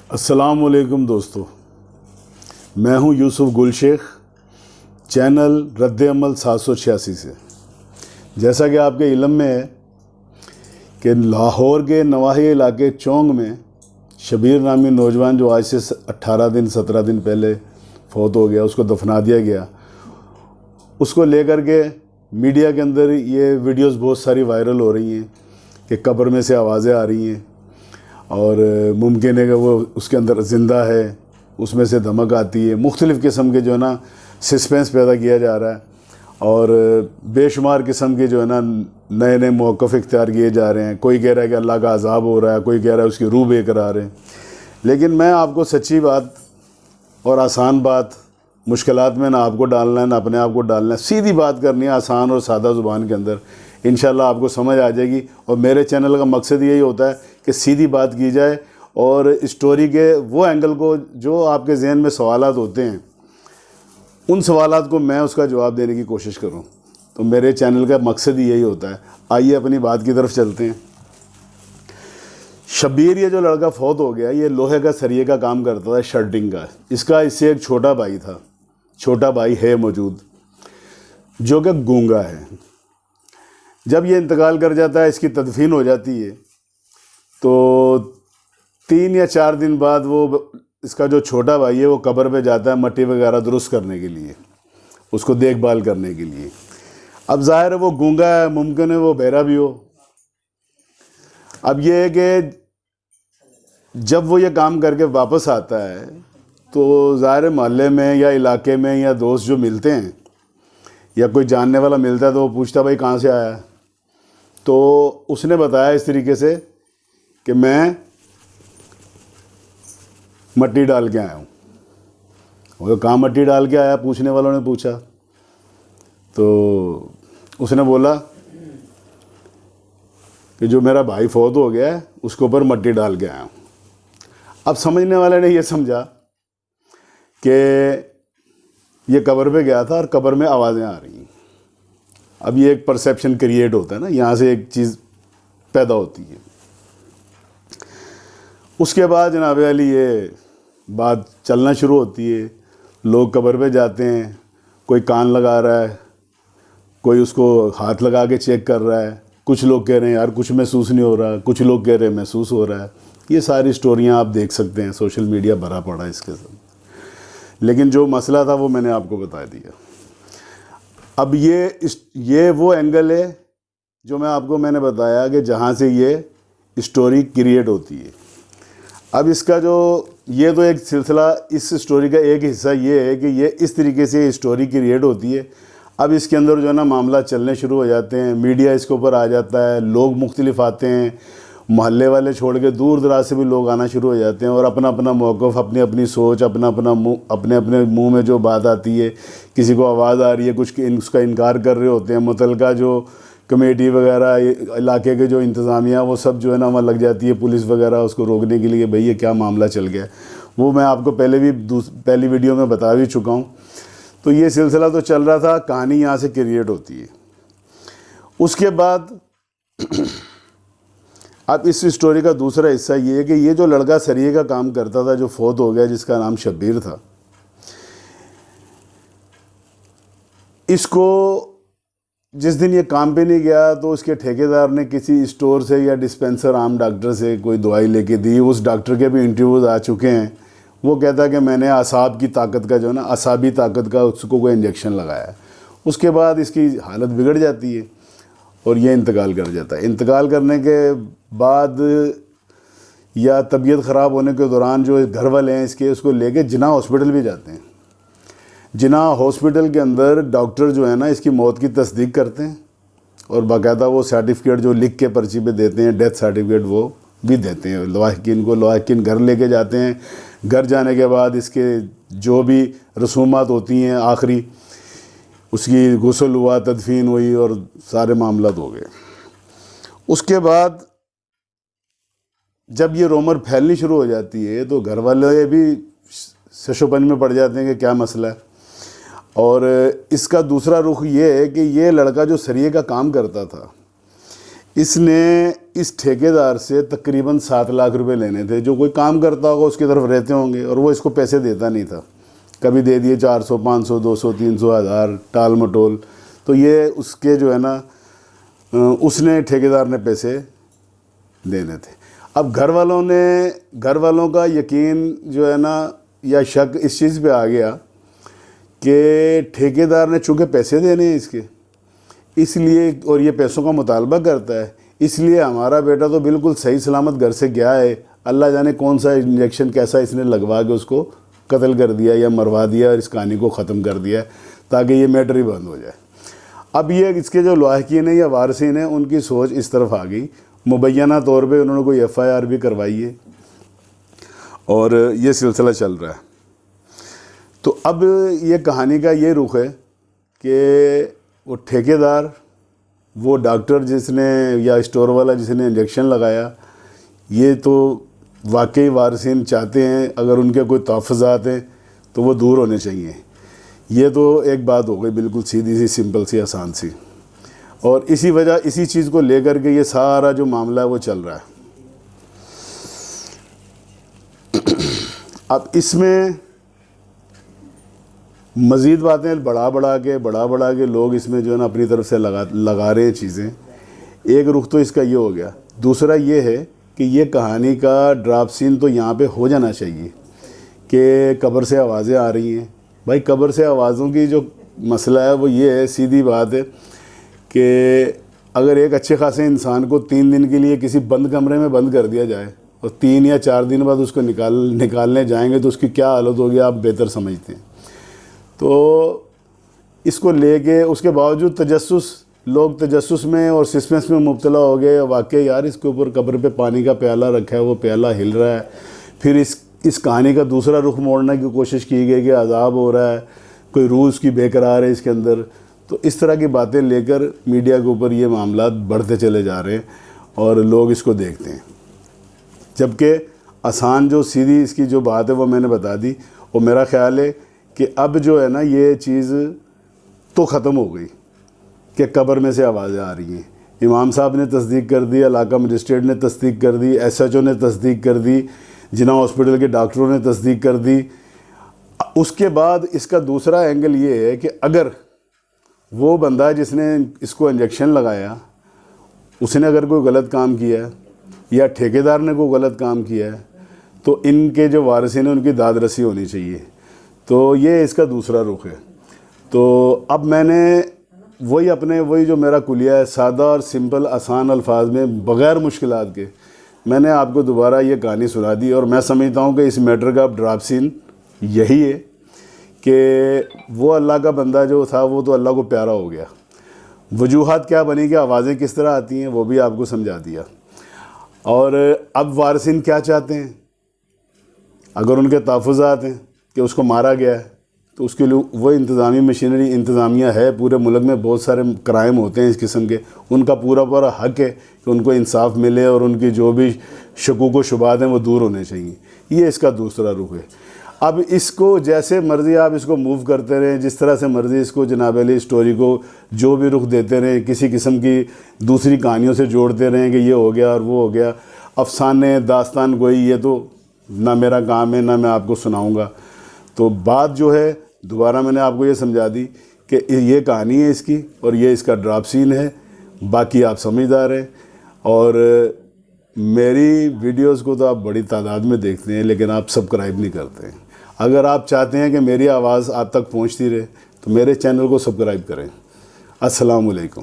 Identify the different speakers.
Speaker 1: السلام علیکم دوستو، میں ہوں یوسف گل شیخ، چینل رد عمل 786 سے۔ جیسا کہ آپ کے علم میں ہے کہ لاہور کے نواحی علاقے چونگ میں شبیر نامی نوجوان جو آج سے 17 دن پہلے فوت ہو گیا، اس کو دفنا دیا گیا، اس کو لے کر کے میڈیا کے اندر یہ ویڈیوز بہت ساری وائرل ہو رہی ہیں کہ قبر میں سے آوازیں آ رہی ہیں اور ممکن ہے کہ وہ اس کے اندر زندہ ہے، اس میں سے دھمک آتی ہے، مختلف قسم کے جو ہے نا سسپینس پیدا کیا جا رہا ہے اور بے شمار قسم کے جو ہے نا نئے نئے موقف اختیار کیے جا رہے ہیں۔ کوئی کہہ رہا ہے کہ اللہ کا عذاب ہو رہا ہے، کوئی کہہ رہا ہے اس کی روح بے قرار ہے۔ لیکن میں آپ کو سچی بات اور آسان بات، مشکلات میں نہ آپ کو ڈالنا ہے نہ اپنے آپ کو ڈالنا ہے، سیدھی بات کرنی ہے آسان اور سادہ زبان کے اندر، انشاءاللہ آپ کو سمجھ آ جائے گی۔ اور میرے چینل کا مقصد یہی ہوتا ہے کہ سیدھی بات کی جائے اور اسٹوری کے وہ اینگل کو جو آپ کے ذہن میں سوالات ہوتے ہیں، ان سوالات کو میں اس کا جواب دینے کی کوشش کروں۔ تو میرے چینل کا مقصد یہی ہوتا ہے۔ آئیے اپنی بات کی طرف چلتے ہیں۔ شبیر یہ جو لڑکا فوت ہو گیا، یہ لوہے کا سریے کا کام کرتا تھا، شرٹنگ کا۔ اس کا اس سے ایک چھوٹا بھائی تھا، چھوٹا بھائی ہے موجود، جو کہ گونگا ہے۔ جب یہ انتقال کر جاتا ہے، اس کی تدفین ہو جاتی ہے، تو 3 یا 4 دن بعد وہ اس کا جو چھوٹا بھائی ہے وہ قبر پہ جاتا ہے مٹی وغیرہ درست کرنے کے لیے، اس کو دیکھ بھال کرنے کے لیے۔ اب ظاہر ہے وہ گونگا ہے، ممکن ہے وہ بہرا بھی ہو۔ اب یہ ہے کہ جب وہ یہ کام کر کے واپس آتا ہے تو ظاہر محلے میں یا علاقے میں یا دوست جو ملتے ہیں یا کوئی جاننے والا ملتا ہے تو وہ پوچھتا بھائی کہاں سے آیا ہے؟ تو اس نے بتایا اس طریقے سے کہ میں مٹی ڈال کے آیا ہوں۔ وہ کہاں مٹی ڈال کے آیا، پوچھنے والوں نے پوچھا، تو اس نے بولا کہ جو میرا بھائی فوت ہو گیا ہے اس کے اوپر مٹی ڈال کے آیا ہوں۔ اب سمجھنے والے نے یہ سمجھا کہ یہ قبر پہ گیا تھا اور قبر میں آوازیں آ رہی ہیں۔ اب یہ ایک پرسیپشن کریٹ ہوتا ہے نا، یہاں سے ایک چیز پیدا ہوتی ہے۔ اس کے بعد جناب علی یہ بات چلنا شروع ہوتی ہے، لوگ قبر پہ جاتے ہیں، کوئی کان لگا رہا ہے، کوئی اس کو ہاتھ لگا کے چیک کر رہا ہے، کچھ لوگ کہہ رہے ہیں یار کچھ محسوس نہیں ہو رہا، کچھ لوگ کہہ رہے ہیں محسوس ہو رہا ہے۔ یہ ساری سٹوریاں آپ دیکھ سکتے ہیں، سوشل میڈیا بھرا پڑا ہے اس کے ساتھ۔ لیکن جو مسئلہ تھا وہ میں نے آپ کو بتا دیا۔ اب یہ وہ اینگل ہے جو میں نے بتایا کہ جہاں سے یہ اسٹوری کریٹ ہوتی ہے۔ اب اس کا یہ تو ایک سلسلہ، اس اسٹوری کا ایک حصہ یہ ہے کہ یہ اس طریقے سے اسٹوری کریٹ ہوتی ہے۔ اب اس کے اندر جو ہے نا معاملات چلنے شروع ہو جاتے ہیں، میڈیا اس کے اوپر آ جاتا ہے، لوگ مختلف آتے ہیں، محلے والے چھوڑ کے دور دراز سے بھی لوگ آنا شروع ہو جاتے ہیں اور اپنا اپنا موقف، اپنی اپنی سوچ، اپنے اپنے منہ میں جو بات آتی ہے، کسی کو آواز آ رہی ہے، کچھ اس کا انکار کر رہے ہوتے ہیں۔ متعلقہ جو کمیٹی وغیرہ، علاقے کے جو انتظامیہ، وہ سب جو ہے نا وہاں لگ جاتی ہے، پولیس وغیرہ اس کو روکنے کے لیے، بھئی یہ کیا معاملہ چل گیا۔ وہ میں آپ کو پہلی ویڈیو میں بتا بھی چکا ہوں۔ تو یہ سلسلہ تو چل رہا تھا، کہانی یہاں سے کریٹ ہوتی ہے۔ اس کے بعد اب اس اسٹوری کا دوسرا حصہ یہ ہے کہ یہ جو لڑکا سریے کا کام کرتا تھا، جو فوت ہو گیا، جس کا نام شبیر تھا، اس کو جس دن یہ کام پہ نہیں گیا تو اس کے ٹھیکیدار نے کسی اسٹور سے یا ڈسپینسر عام ڈاکٹر سے کوئی دوائی لے کے دی۔ اس ڈاکٹر کے بھی انٹرویوز آ چکے ہیں۔ وہ کہتا ہے کہ میں نے اعصاب کی طاقت کا جو ہے نا، اعصابی طاقت کا اس کو کوئی انجیکشن لگایا۔ اس کے بعد اس کی حالت بگڑ جاتی ہے اور یہ انتقال کر جاتا ہے۔ انتقال کرنے کے بعد یا طبیعت خراب ہونے کے دوران جو گھر والے ہیں اس کو لے کے جناح ہاسپٹل بھی جاتے ہیں۔ جناح ہاسپٹل کے اندر ڈاکٹر جو ہے نا اس کی موت کی تصدیق کرتے ہیں اور باقاعدہ وہ سرٹیفکیٹ جو لکھ کے پرچی پہ دیتے ہیں، ڈیتھ سرٹیفکیٹ، وہ بھی دیتے ہیں لواحقین گھر لے کے جاتے ہیں۔ گھر جانے کے بعد اس کے جو بھی رسومات ہوتی ہیں، آخری اس کی غسل ہوا، تدفین ہوئی اور سارے معاملات ہو گئے۔ اس کے بعد جب یہ رومر پھیلنی شروع ہو جاتی ہے تو گھر والے بھی ششوپن میں پڑ جاتے ہیں کہ کیا مسئلہ ہے۔ اور اس کا دوسرا رخ یہ ہے کہ یہ لڑکا جو سریے کا کام کرتا تھا، اس نے اس ٹھیکیدار سے تقریباً 7 لاکھ روپے لینے تھے. جو کوئی کام کرتا ہوگا اس کی طرف رہتے ہوں گے, اور وہ اس کو پیسے دیتا نہیں تھا. کبھی دے دیے 400 500 200 300 1000 ٹال مٹول. تو یہ اس کے جو ہے نا اس نے ٹھیکیدار نے پیسے دینے تھے. اب گھر والوں کا یقین جو ہے نا یا شک اس چیز پہ آ گیا کہ ٹھیکیدار نے چونکہ پیسے دینے ہیں اس کے, اس لیے, اور یہ پیسوں کا مطالبہ کرتا ہے, اس لیے ہمارا بیٹا تو بالکل صحیح سلامت گھر سے گیا ہے, اللہ جانے کون سا انجیکشن کیسا اس نے لگوا کے اس کو قتل کر دیا یا مروا دیا اور اس کہانی کو ختم کر دیا تاکہ یہ میٹر ہی بند ہو جائے. اب یہ اس کے جو لاحقین ہیں یا وارثین ہیں ان کی سوچ اس طرف آ گئی. مبینہ طور پہ انہوں نے کوئی FIR بھی کروائی ہے اور یہ سلسلہ چل رہا ہے. تو اب یہ کہانی کا یہ رخ ہے کہ وہ ٹھیکیدار, وہ ڈاکٹر جس نے یا اسٹور والا جس نے انجیکشن لگایا, یہ تو واقعی وارثین چاہتے ہیں اگر ان کے کوئی تحفظات ہیں تو وہ دور ہونے چاہیے. یہ تو ایک بات ہو گئی بالکل سیدھی سی, سمپل سی, آسان سی, اور اسی چیز کو لے کر کے یہ سارا جو معاملہ ہے وہ چل رہا ہے. اب اس میں مزید باتیں بڑھا کے لوگ اس میں جو ہے نا اپنی طرف سے لگا رہے ہیں چیزیں. ایک رخ تو اس کا یہ ہو گیا. دوسرا یہ ہے کہ یہ کہانی کا ڈراپ سین تو یہاں پہ ہو جانا چاہیے کہ قبر سے آوازیں آ رہی ہیں. بھائی قبر سے آوازوں کی جو مسئلہ ہے وہ یہ ہے, سیدھی بات ہے کہ اگر ایک اچھے خاصے انسان کو 3 دن کے لیے کسی بند کمرے میں بند کر دیا جائے اور 3 یا 4 دن بعد اس کو نکالنے جائیں گے تو اس کی کیا حالت ہوگی آپ بہتر سمجھتے ہیں. تو اس کو لے کے اس کے باوجود لوگ تجسس میں اور سسپنس میں مبتلا ہو گئے. واقعی یار اس کے اوپر قبر پہ پانی کا پیالہ رکھا ہے, وہ پیالہ ہل رہا ہے. پھر اس کہانی کا دوسرا رخ موڑنے کی کوشش کی گئی کہ عذاب ہو رہا ہے, کوئی روح اس کی بے قرار ہے اس کے اندر. تو اس طرح کی باتیں لے کر میڈیا کے اوپر یہ معاملات بڑھتے چلے جا رہے ہیں اور لوگ اس کو دیکھتے ہیں. جبکہ آسان جو سیدھی اس کی جو بات ہے وہ میں نے بتا دی. اور میرا خیال ہے کہ اب جو ہے نا یہ چیز تو ختم ہو گئی کہ قبر میں سے آوازیں آ رہی ہیں. امام صاحب نے تصدیق کر دی, علاقہ مجسٹریٹ نے تصدیق کر دی, SHO نے تصدیق کر دی, جناح ہاسپٹل کے ڈاکٹروں نے تصدیق کر دی. اس کے بعد اس کا دوسرا اینگل یہ ہے کہ اگر وہ بندہ جس نے اس کو انجیکشن لگایا اس نے اگر کوئی غلط کام کیا ہے یا ٹھیکیدار نے کوئی غلط کام کیا ہے تو ان کے جو وارثین ہیں ان کی داد رسی ہونی چاہیے. تو یہ اس کا دوسرا رخ ہے. تو اب میں نے وہی جو میرا کلیہ ہے, سادہ اور سمپل آسان الفاظ میں بغیر مشکلات کے میں نے آپ کو دوبارہ یہ کہانی سنا دی. اور میں سمجھتا ہوں کہ اس میٹر کا ڈراپ سین یہی ہے کہ وہ اللہ کا بندہ جو تھا وہ تو اللہ کو پیارا ہو گیا. وجوہات کیا بنی کہ آوازیں کس طرح آتی ہیں وہ بھی آپ کو سمجھا دیا. اور اب وارثین کیا چاہتے ہیں, اگر ان کے تحفظات ہیں کہ اس کو مارا گیا ہے تو اس کے لیے وہ انتظامی مشینری انتظامیہ ہے. پورے ملک میں بہت سارے کرائم ہوتے ہیں اس قسم کے, ان کا پورا حق ہے کہ ان کو انصاف ملے اور ان کی جو بھی شکوک و شبہات ہیں وہ دور ہونے چاہیے. یہ اس کا دوسرا رخ ہے. اب اس کو جیسے مرضی آپ اس کو موو کرتے رہیں, جس طرح سے مرضی اس کو جناب علی اسٹوری کو جو بھی رخ دیتے رہیں, کسی قسم کی دوسری کہانیوں سے جوڑتے رہیں کہ یہ ہو گیا اور وہ ہو گیا. افسانے داستان گوئی یہ تو نہ میرا کام ہے نہ میں آپ کو سناؤں گا. تو بات جو ہے دوبارہ میں نے آپ کو یہ سمجھا دی کہ یہ کہانی ہے اس کی اور یہ اس کا ڈراپ سین ہے. باقی آپ سمجھدار ہیں. اور میری ویڈیوز کو تو آپ بڑی تعداد میں دیکھتے ہیں لیکن آپ سبسکرائب نہیں کرتے ہیں. اگر آپ چاہتے ہیں کہ میری آواز آپ تک پہنچتی رہے تو میرے چینل کو سبسکرائب کریں. السلام علیکم.